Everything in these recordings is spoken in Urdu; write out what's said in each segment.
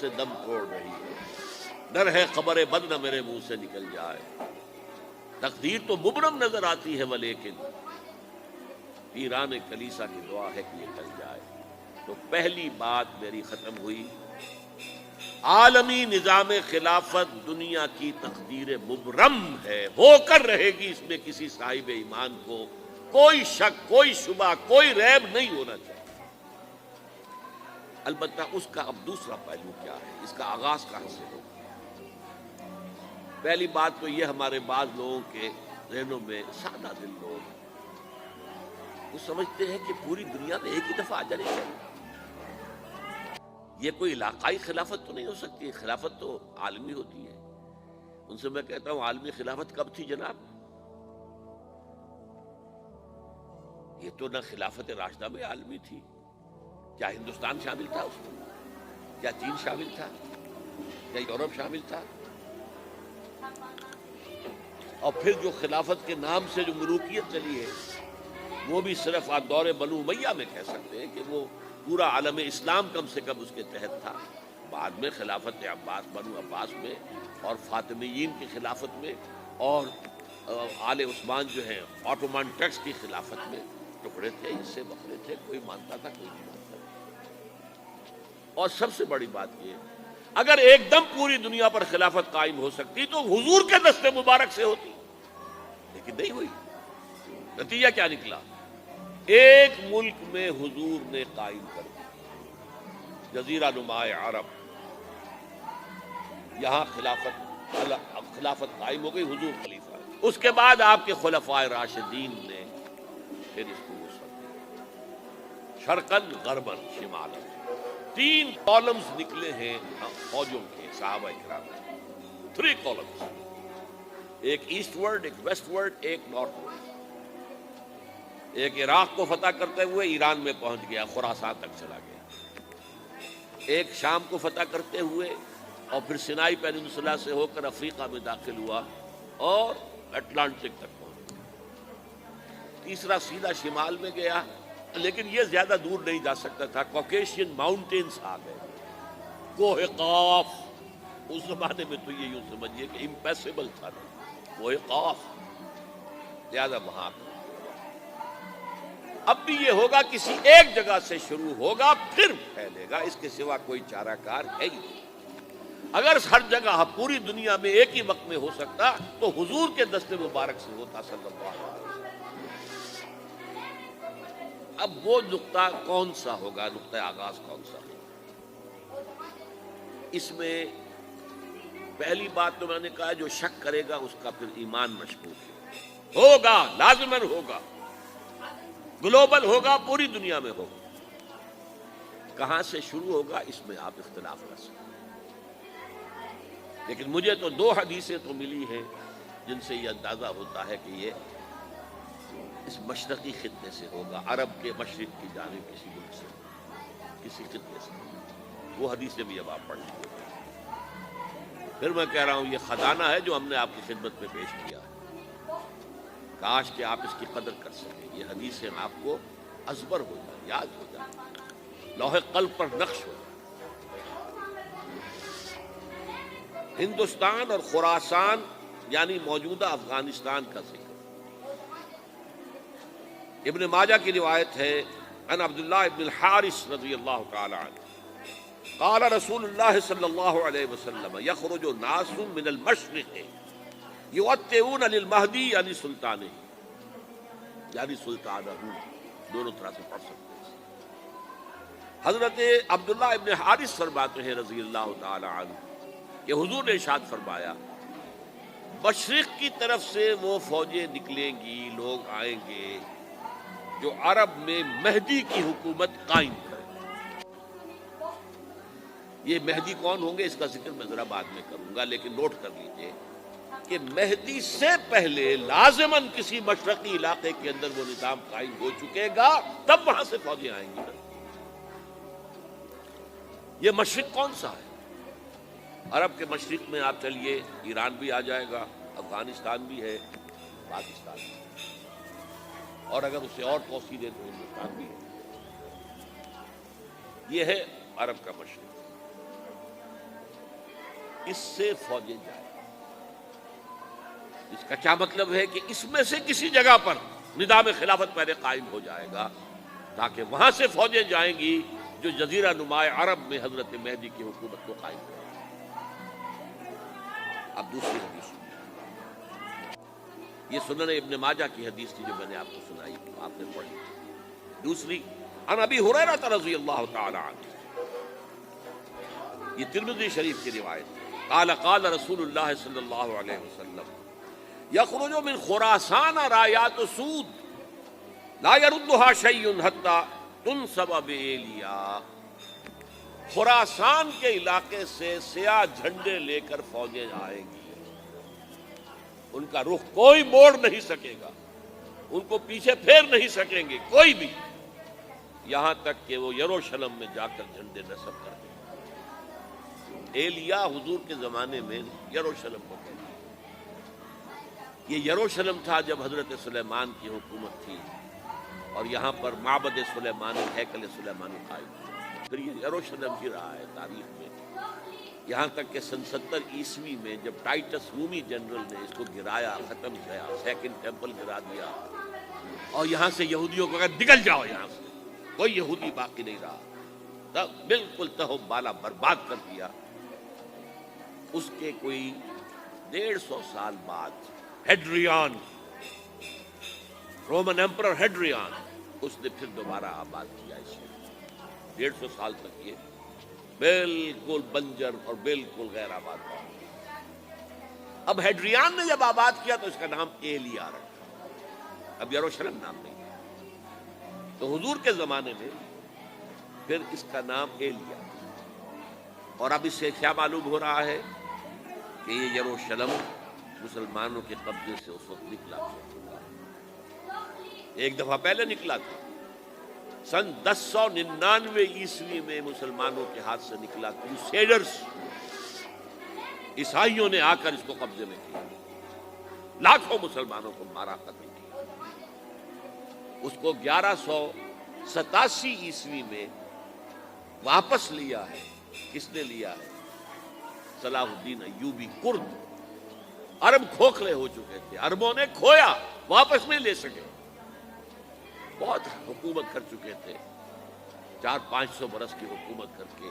سے دم توڑ رہی ہے، ڈر ہے خبر بد نہ میرے منہ سے نکل جائے، تقدیر تو مبرم نظر آتی ہے ولیکن ایران کلیسا کی دعا ہے کہ یہ ٹل جائے۔ تو پہلی بات میری ختم ہوئی، عالمی نظام خلافت دنیا کی تقدیر مبرم ہے، ہو کر رہے گی، اس میں کسی صاحب ایمان کو کوئی شک، کوئی شبہ، کوئی ریب نہیں ہونا چاہیے۔ البتہ اس کا اب دوسرا پہلو کیا ہے، اس کا آغاز کہاں سے ہوگا؟ پہلی بات تو یہ، ہمارے بعض لوگوں کے ذہنوں میں، سادہ دل لوگ وہ سمجھتے ہیں کہ پوری دنیا میں ایک ہی دفعہ آ جانی چاہیے، یہ کوئی علاقائی خلافت تو نہیں ہو سکتی، خلافت تو عالمی ہوتی ہے۔ ان سے میں کہتا ہوں عالمی خلافت کب تھی جناب؟ یہ تو نہ خلافت راشدہ میں عالمی تھی، کیا ہندوستان شامل تھا اس میں؟ کیا چین شامل تھا؟ کیا یورپ شامل تھا؟ اور پھر جو خلافت کے نام سے جو ملوکیت چلی ہے، وہ بھی صرف آپ دور بنو امیہ میں کہہ سکتے ہیں کہ وہ پورا عالم اسلام کم سے کم اس کے تحت تھا۔ بعد میں خلافت عباس، بنو عباس میں اور فاطمیین کی خلافت میں اور آل عثمان جو ہیں آٹومان ٹرکس کی خلافت میں ٹکڑے تھے، حصے بکھرے تھے، کوئی مانتا تھا کوئی نہیں مانتا تھا۔ اور سب سے بڑی بات یہ، اگر ایک دم پوری دنیا پر خلافت قائم ہو سکتی تو حضور کے دست مبارک سے ہوتی، لیکن نہیں ہوئی۔ نتیجہ کیا نکلا؟ ایک ملک میں حضور نے قائم کر دیا، جزیرہ نما عرب، یہاں خلافت قائم ہو گئی، حضور خلیفہ ہے۔ اس کے بعد آپ کے خلفائے راشدین نے پھر اس کو وسعت دی، شرقاً غرباً شمالاً، 3 کالمز نکلے ہیں فوجوں کے، صحابہ کرام کے 3 کالمز، ایک ایسٹ ورڈ، ایک ویسٹ ورڈ، ایک نارتھ ورڈ۔ ایک عراق کو فتح کرتے ہوئے ایران میں پہنچ گیا، خراسان تک چلا گیا، ایک شام کو فتح کرتے ہوئے اور پھر سینائی پیننسولا سے ہو کر افریقہ میں داخل ہوا اور اٹلانٹک تک پہنچ گیا، تیسرا سیدھا شمال میں گیا، لیکن یہ زیادہ دور نہیں جا سکتا تھا، کوکیشین ماؤنٹینز آ گئے، کوہ قاف، اس زمانے میں تو یہ یوں سمجھیے کہ امپیسیبل تھا، کوہ قاف، لہذا وہاں اب بھی یہ ہوگا، کسی ایک جگہ سے شروع ہوگا پھر پھیلے گا، اس کے سوا کوئی چارہ کار ہے ہی نہیں۔ اگر ہر جگہ پوری دنیا میں ایک ہی وقت میں ہو سکتا تو حضور کے دست مبارک سے ہوتا صلی اللہ علیہ وسلم۔ اب وہ نقطہ کون سا ہوگا، نقطہ آغاز کون سا ہوگا؟ اس میں پہلی بات تو میں نے کہا، جو شک کرے گا اس کا پھر ایمان مشکوک ہے، ہوگا، لازماً ہوگا، گلوبل ہوگا، پوری دنیا میں ہوگا، کہاں سے شروع ہوگا اس میں آپ اختلاف کر سکتے ہیں، لیکن مجھے تو 2 حدیثیں تو ملی ہیں جن سے یہ اندازہ ہوتا ہے کہ یہ اس مشرقی خطے سے ہوگا، عرب کے مشرق کی جانب کسی ملک سے، کسی خطے سے، وہ حدیثیں بھی اب آپ پڑھ لیجیے۔ پھر میں کہہ رہا ہوں یہ خزانہ ہے جو ہم نے آپ کی خدمت میں پیش کیا ہے، کاش کہ آپ اس کی قدر کر سکیں، یہ حدیثیں آپ کو ازبر ہو جائیں، یاد ہو جائیں، لوح قلب پر نقش ہو جائیں۔ ہندوستان اور خراسان یعنی موجودہ افغانستان کا ذکر، ابن ماجہ کی روایت ہے، ان عبداللہ ابن الحارث رضی اللہ تعالی عنہ قال رسول اللہ صلی اللہ علیہ وسلم یخرج ناس من المشرق یؤتئون للمہدی یعنی سلطانہ، یعنی سلطانہ، دونوں طرح سے پڑھ سکتے ہیں۔ حضرت عبداللہ ابن حارث فرماتے ہیں رضی اللہ تعالی عنہ کہ حضور نے ارشاد فرمایا، مشرق کی طرف سے وہ فوجیں نکلیں گی، لوگ آئیں گے جو عرب میں مہدی کی حکومت قائم کریں۔ یہ مہدی کون ہوں گے اس کا ذکر میں ذرا بعد میں کروں گا، لیکن نوٹ کر لیجئے کہ مہدی سے پہلے لازماً کسی مشرقی علاقے کے اندر وہ نظام قائم ہو چکے گا، تب وہاں سے فوجیں آئیں گی۔ یہ مشرق کون سا ہے؟ عرب کے مشرق میں آپ چلیے، ایران بھی آ جائے گا، افغانستان بھی ہے، پاکستان بھی ہے، اور اگر اسے اور توسیع دیں تو ہندوستان بھی ہے۔ یہ ہے عرب کا مشرق۔ اس سے فوجیں جائیں. اس کا کیا مطلب ہے کہ اس میں سے کسی جگہ پر نظام خلافت پہلے قائم ہو جائے گا تاکہ وہاں سے فوجیں جائیں گی جو جزیرہ نما عرب میں حضرت مہدی کی حکومت کو قائم کرے. اب دوسری حدیث یہ سنن ابن ماجہ کی حدیث تھی جو میں نے آپ کو سنائی, آپ نے پڑھی. دوسری عن ابی ہریرہ رضی اللہ تعالی عنہ, یہ ترمذی شریف کی روایت ہے. قال قال رسول اللہ صلی اللہ علیہ وسلم یخرج من خراسان رایات سود لا يردها شیء حتی تنصب بإیلیا. خراسان کے علاقے سے سیاہ جھنڈے لے کر فوجیں آئیں گی, ان کا رخ کوئی موڑ نہیں سکے گا, ان کو پیچھے پھیر نہیں سکیں گے کوئی بھی, یہاں تک کہ وہ یروشلم میں جا کر جھنڈے نصب کر دیں. ایلیا حضور کے زمانے میں یروشلم کو کہتے ہیں. یہ یروشلم تھا جب حضرت سلیمان کی حکومت تھی اور یہاں پر معبد سلیمانی, ہیکل سلیمانی قائم تھا. پھر یہ یروشلم ہی رہا ہے تاریخ میں, یہاں تک کہ سن 70 عیسوی میں جب ٹائٹس رومی جنرل نے اس کو گرایا, ختم کیا, سیکنڈ ٹیمپل گرا دیا اور یہاں سے یہودیوں کو کہا نکل جاؤ, یہاں سے کوئی یہودی باقی نہیں رہا, تب بالکل تہو بالا برباد کر دیا. اس کے کوئی 150 سال بعد ہیڈریان, رومن ایمپرر ہیڈریان, اس نے پھر دوبارہ آباد کیا اسے. 150 سال تک یہ بالکل بنجر اور بالکل غیر آباد تھا. اب ہیڈریان نے جب آباد کیا تو اس کا نام ایلیا رکھا, اب یروشلم نام نہیں ہے. تو حضور کے زمانے میں پھر اس کا نام ایلیا, اور اب اس سے کیا معلوم ہو رہا ہے کہ یہ یروشلم مسلمانوں کے قبضے سے اس وقت نکلا. ایک دفعہ پہلے نکلا تھا, سن 1099 عیسوی میں مسلمانوں کے ہاتھ سے نکلا. کروسیڈرز, عیسائیوں نے آ کر اس کو قبضے میں کیا, لاکھوں مسلمانوں کو مارا, قتل کیا. اس کو 1187 عیسوی میں واپس لیا ہے. کس نے لیا ہے؟ صلاح الدین ایوبی کرد. عرب کھوکھلے ہو چکے تھے, عربوں نے کھویا, واپس نہیں لے سکے. بہت حکومت کر چکے تھے, 400-500 برس کی حکومت کر کے,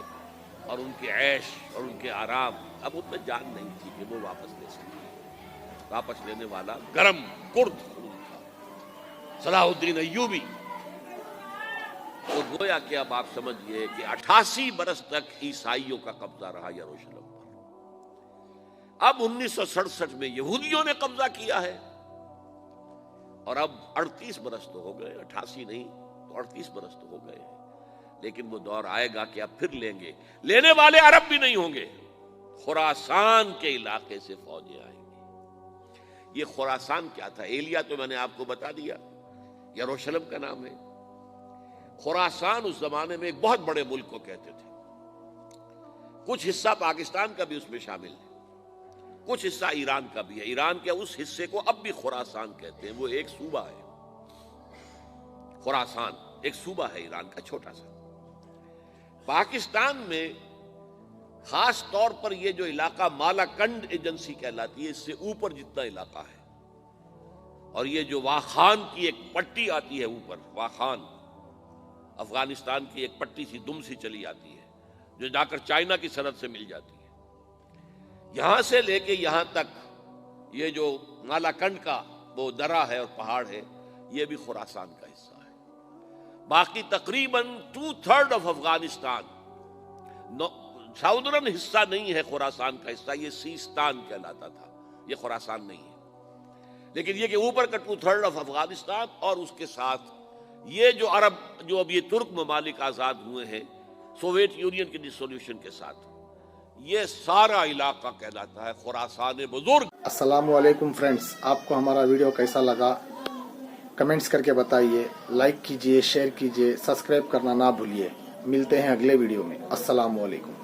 اور ان کے عیش اور ان کے آرام, اب ان میں جان نہیں تھی کہ وہ واپس لے سکے. واپس لینے والا گرم کرد خون تھا, صلاح الدین ایوبی. تو گویا کہ اب آپ سمجھئے کہ 88 برس تک عیسائیوں کا قبضہ رہا یروشلم پر. اب 1967 میں یہودیوں نے قبضہ کیا ہے, اور اب 38 برس تو ہو گئے, 88 نہیں تو 38 برس تو ہو گئے. لیکن وہ دور آئے گا کہ اب پھر لیں گے. لینے والے عرب بھی نہیں ہوں گے, خراسان کے علاقے سے فوجیں آئیں گی. یہ خراسان کیا تھا؟ ایلیا تو میں نے آپ کو بتا دیا, یروشلم کا نام ہے. خراسان اس زمانے میں ایک بہت بڑے ملک کو کہتے تھے. کچھ حصہ پاکستان کا بھی اس میں شامل ہے, کچھ حصہ ایران کا بھی ہے. ایران کے اس حصے کو اب بھی خراسان کہتے ہیں, وہ ایک صوبہ ہے. خراسان ایک صوبہ ہے ایران کا, چھوٹا سا. پاکستان میں خاص طور پر یہ جو علاقہ مالاکنڈ ایجنسی کہلاتی ہے, اس سے اوپر جتنا علاقہ ہے, اور یہ جو واخان کی ایک پٹی آتی ہے اوپر, واخان افغانستان کی ایک پٹی سی دم سی چلی آتی ہے جو جا کر چائنا کی سرحد سے مل جاتی ہے. یہاں سے لے کے یہاں تک یہ جو مالاکنڈ کا وہ درہ ہے اور پہاڑ ہے, یہ بھی خراسان کا حصہ ہے. باقی تقریباً 2/3 آف افغانستان ساؤدرن حصہ نہیں ہے خراسان کا حصہ, یہ سیستان کہلاتا تھا, یہ خراسان نہیں ہے. لیکن یہ کہ اوپر کا 2/3 آف افغانستان, اور اس کے ساتھ یہ جو عرب جو اب یہ ترک ممالک آزاد ہوئے ہیں سوویت یونین کی ڈسولوشن کے ساتھ, یہ سارا علاقہ کہلاتا ہے خراسان بزرگ. السلام علیکم فرینڈز, آپ کو ہمارا ویڈیو کیسا لگا کمنٹس کر کے بتائیے. لائک کیجئے, شیئر کیجئے, سبسکرائب کرنا نہ بھولیے. ملتے ہیں اگلے ویڈیو میں. السلام علیکم.